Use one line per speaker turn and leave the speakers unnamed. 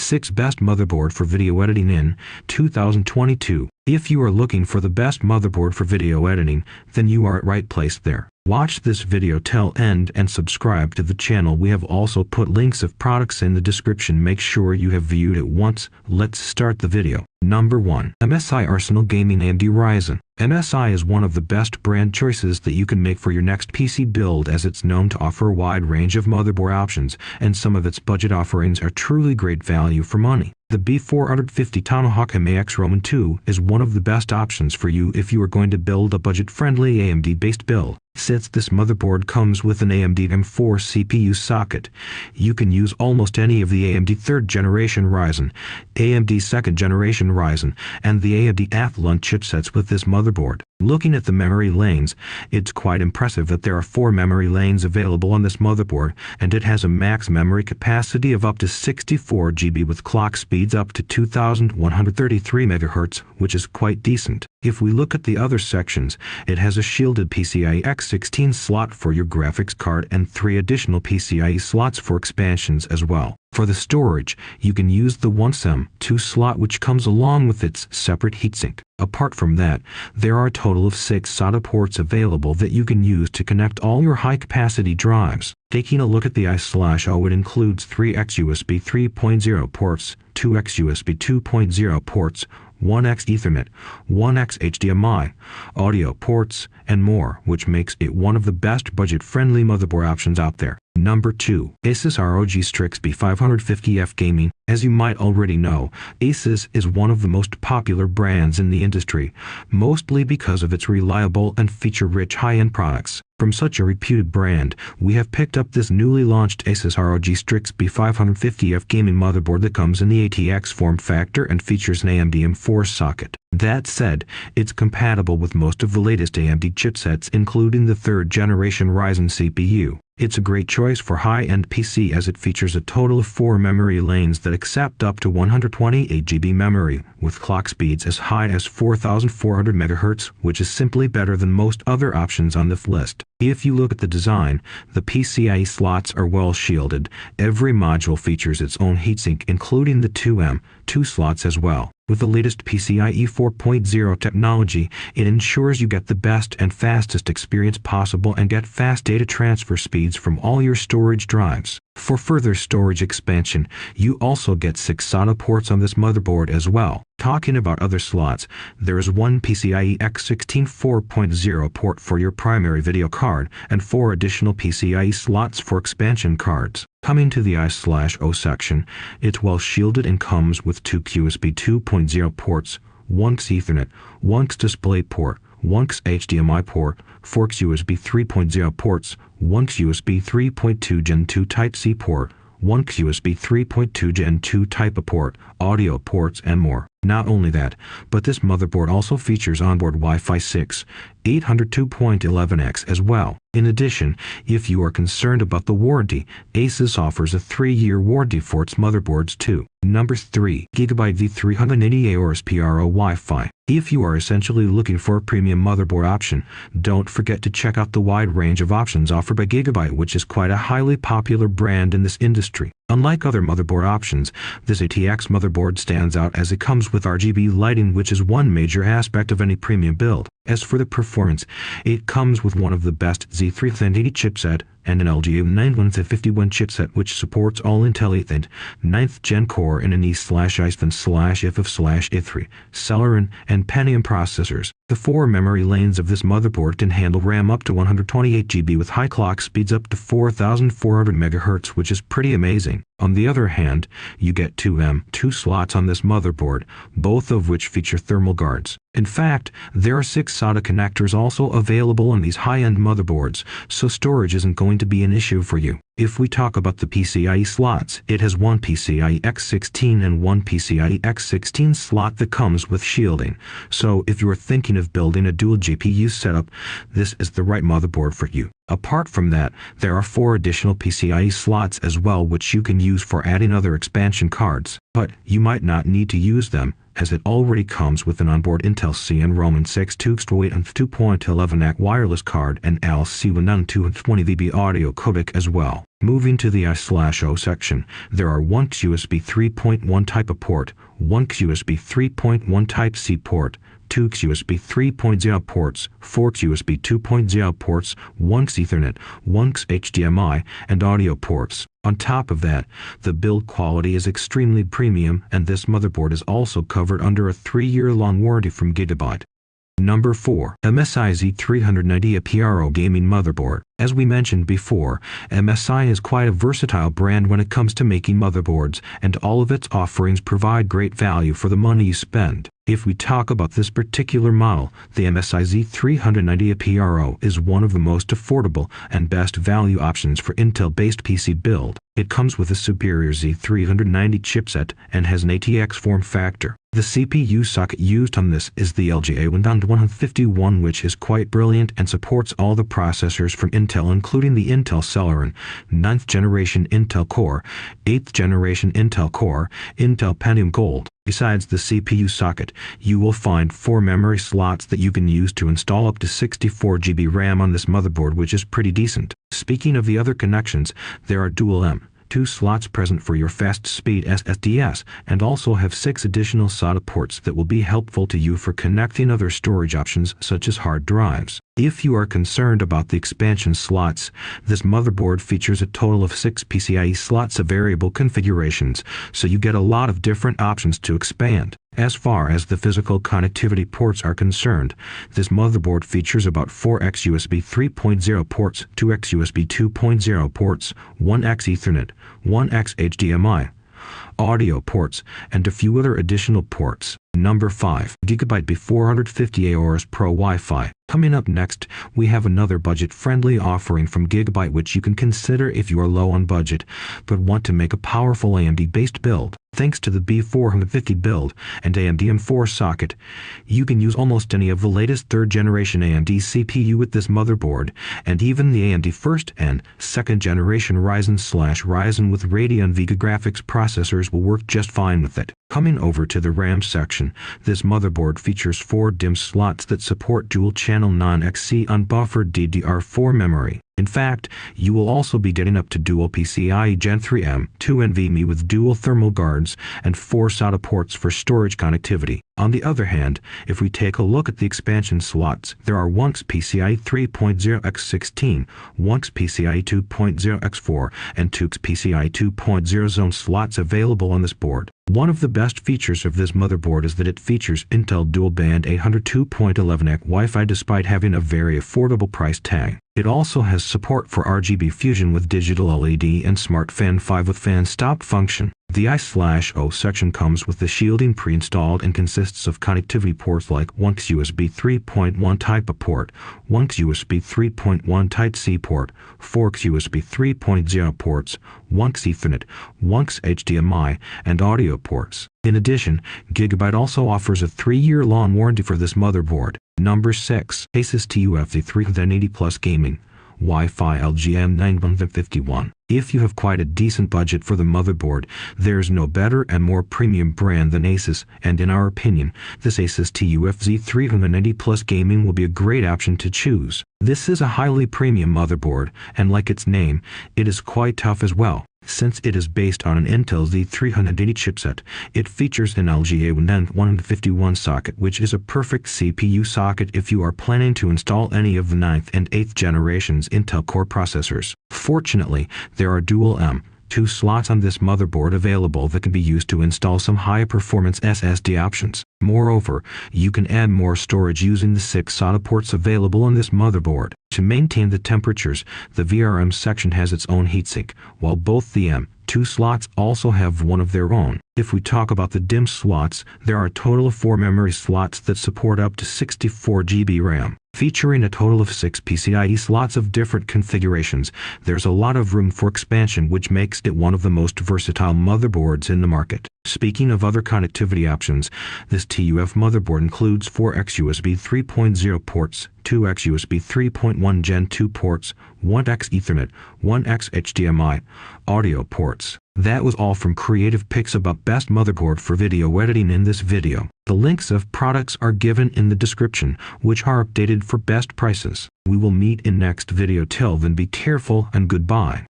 6 Best Motherboard for Video Editing in 2022. If you are looking for the best motherboard for video editing, then you are at right place there. Watch this video till end and subscribe to the channel. We have also put links of products in the description. Make sure you have viewed it once. Let's start the video. Number 1. MSI Arsenal Gaming AMD Ryzen. MSI is one of the best brand choices that you can make for your next PC build, as it's known to offer a wide range of motherboard options, and some of its budget offerings are truly great value for money. The B450 Tomahawk MAX Roman 2 is one of the best options for you if you are going to build a budget-friendly AMD-based build. Since this motherboard comes with an AMD M4 CPU socket, you can use almost any of the AMD 3rd generation Ryzen, AMD 2nd generation Ryzen, and the AMD Athlon chipsets with this motherboard. Looking at the memory lanes, it's quite impressive that there are 4 memory lanes available on this motherboard, and it has a max memory capacity of up to 64 GB with clock speeds up to 2133 MHz, which is quite decent. If we look at the other sections, it has a shielded PCIe X16 slot for your graphics card and 3 additional PCIe slots for expansions as well. For the storage, you can use the 1SEM2 slot, which comes along with its separate heatsink. Apart from that, there are a total of 6 SATA ports available that you can use to connect all your high-capacity drives. Taking a look at the I/O, it includes 3x USB 3.0 ports, 2x USB 2.0 ports, 1x Ethernet, 1x HDMI, audio ports, and more, which makes it one of the best budget-friendly motherboard options out there. Number 2. ASUS ROG Strix B550F Gaming. As you might already know, ASUS is one of the most popular brands in the industry, mostly because of its reliable and feature-rich high-end products. From such a reputed brand, we have picked up this newly launched ASUS ROG Strix B550F gaming motherboard that comes in the ATX form factor and features an AMD M4 socket. That said, it's compatible with most of the latest AMD chipsets, including the 3rd generation Ryzen CPU. It's a great choice for high-end PC, as it features a total of 4 memory lanes that accept up to 128 GB memory, with clock speeds as high as 4400 MHz, which is simply better than most other options on this list. If you look at the design, the PCIe slots are well shielded. Every module features its own heatsink, including the 2M2 slots as well. With the latest PCIe 4.0 technology, it ensures you get the best and fastest experience possible and get fast data transfer speeds from all your storage drives. For further storage expansion, you also get 6 SATA ports on this motherboard as well. Talking about other slots, there is one PCIe X16 4.0 port for your primary video card and 4 additional PCIe slots for expansion cards. Coming to the I/O section, it's well shielded and comes with 2 USB 2.0 ports, 1x Ethernet, 1x DisplayPort, 1x HDMI port, 4x USB 3.0 ports, 1x USB 3.2 Gen 2 Type-C port, 1x USB 3.2 Gen 2 Type-A port, audio ports, and more. Not only that, but this motherboard also features onboard Wi-Fi 6, 802.11x as well. In addition, if you are concerned about the warranty, ASUS offers a 3-year warranty for its motherboards too. Number 3. GIGABYTE V380 AORUS PRO Wi-Fi. If you are essentially looking for a premium motherboard option, don't forget to check out the wide range of options offered by GIGABYTE, which is quite a highly popular brand in this industry. Unlike other motherboard options, this ATX motherboard stands out as it comes with RGB lighting, which is one major aspect of any premium build. As for the performance, it comes with one of the best Z380 chipset and an LGA 9151 chipset, which supports all Intel 8th and 9th Gen Core and an E/i5/IF/i3, Celeron, and Pentium processors. The 4 memory lanes of this motherboard can handle RAM up to 128 GB with high clock speeds up to 4400 MHz, which is pretty amazing. On the other hand, you get 2M2 slots on this motherboard, both of which feature thermal guards. In fact, there are 6 SATA connectors also available on these high-end motherboards, so storage isn't going to be an issue for you. If we talk about the PCIe slots, it has one PCIe X16 and one PCIe X16 slot that comes with shielding. So if you are thinking of building a dual GPU setup, this is the right motherboard for you. Apart from that, there are 4 additional PCIe slots as well, which you can use for adding other expansion cards, but you might not need to use them, as it already comes with an onboard Intel Cn Roman 6 2x8 and 2.11 AC wireless card and ALC 1 220 VB audio codec as well. Moving to the I/O section, there are 1x USB 3.1 type of port, 1x USB 3.1 Type-C port, 2x USB 3.0 ports, 4x USB 2.0 ports, 1x Ethernet, 1x HDMI, and audio ports. On top of that, the build quality is extremely premium, and this motherboard is also covered under a 3-year long warranty from GIGABYTE. Number 4. MSI Z390 Pro Gaming Motherboard. As we mentioned before, MSI is quite a versatile brand when it comes to making motherboards, and all of its offerings provide great value for the money you spend. If we talk about this particular model, the MSI Z390 Pro is one of the most affordable and best value options for Intel-based PC build. It comes with a superior Z390 chipset and has an ATX form factor. The CPU socket used on this is the GIGABYTE, which is quite brilliant and supports all the processors from Intel, including the Intel Celeron, 9th generation Intel Core, 8th generation Intel Core, Intel Pentium Gold. Besides the CPU socket, you will find 4 memory slots that you can use to install up to 64 GB RAM on this motherboard, which is pretty decent. Speaking of the other connections, there are dual M.2 slots present for your fast speed SSDs, and also have 6 additional SATA ports that will be helpful to you for connecting other storage options such as hard drives. If you are concerned about the expansion slots, this motherboard features a total of 6 PCIe slots of variable configurations, so you get a lot of different options to expand. As far as the physical connectivity ports are concerned, this motherboard features about 4x USB 3.0 ports, 2x USB 2.0 ports, 1x Ethernet, 1x HDMI, audio ports, and a few other additional ports. Number 5. GIGABYTE 450 AORUS Pro Wi-Fi. Coming up next, we have another budget-friendly offering from GIGABYTE which you can consider if you are low on budget, but want to make a powerful AMD-based build. Thanks to the B450 build and AMD M4 socket, you can use almost any of the latest 3rd generation AMD CPU with this motherboard, and even the AMD 1st and 2nd generation Ryzen with Radeon Vega graphics processors will work just fine with it. Coming over to the RAM section, this motherboard features 4 DIMM slots that support dual-channel non-XC unbuffered DDR4 memory. In fact, you will also be getting up to dual PCIe Gen 3 M2 NVMe with dual thermal guards and 4 SATA ports for storage connectivity. On the other hand, if we take a look at the expansion slots, there are 1x PCIe 3.0x16, 1x PCIe 2.0x4, and 2x PCIe 2.0 zone slots available on this board. One of the best features of this motherboard is that it features Intel dual-band 802.11ac Wi-Fi despite having a very affordable price tag. It also has support for RGB fusion with digital LED and Smart Fan 5 with fan stop function. The I/O section comes with the shielding pre-installed and consists of connectivity ports like 1x USB 3.1 type of port, 1x USB 3.1 Type-C port, 4x USB 3.0 ports, 1x Ethernet, 1x HDMI, and audio ports. In addition, GIGABYTE also offers a 3-year long warranty for this motherboard. Number 6. ASUS TUF Z380 Plus Gaming Wi-Fi LGM951. If you have quite a decent budget for the motherboard, there's no better and more premium brand than ASUS, and in our opinion, this ASUS TUF Z380 Plus Gaming will be a great option to choose. This is a highly premium motherboard, and like its name, it is quite tough as well. Since it is based on an Intel Z380 chipset, it features an GIGABYTE socket, which is a perfect CPU socket if you are planning to install any of the 9th and 8th generations Intel Core processors. Fortunately, there are dual M.2 slots on this motherboard available that can be used to install some high-performance SSD options. Moreover, you can add more storage using the 6 SATA ports available on this motherboard. To maintain the temperatures, the VRM section has its own heatsink, while both the M.2 slots also have one of their own. If we talk about the DIMM slots, there are a total of 4 memory slots that support up to 64 GB RAM. Featuring a total of 6 PCIe slots of different configurations, there's a lot of room for expansion, which makes it one of the most versatile motherboards in the market. Speaking of other connectivity options, this TUF motherboard includes 4x USB 3.0 ports, 2x USB 3.1 Gen 2 ports, 1x Ethernet, 1x HDMI, audio ports. That was all from Creative Picks about best motherboard for video editing in this video. The links of products are given in the description, which are updated for best prices. We will meet in next video. Till then, be careful and goodbye.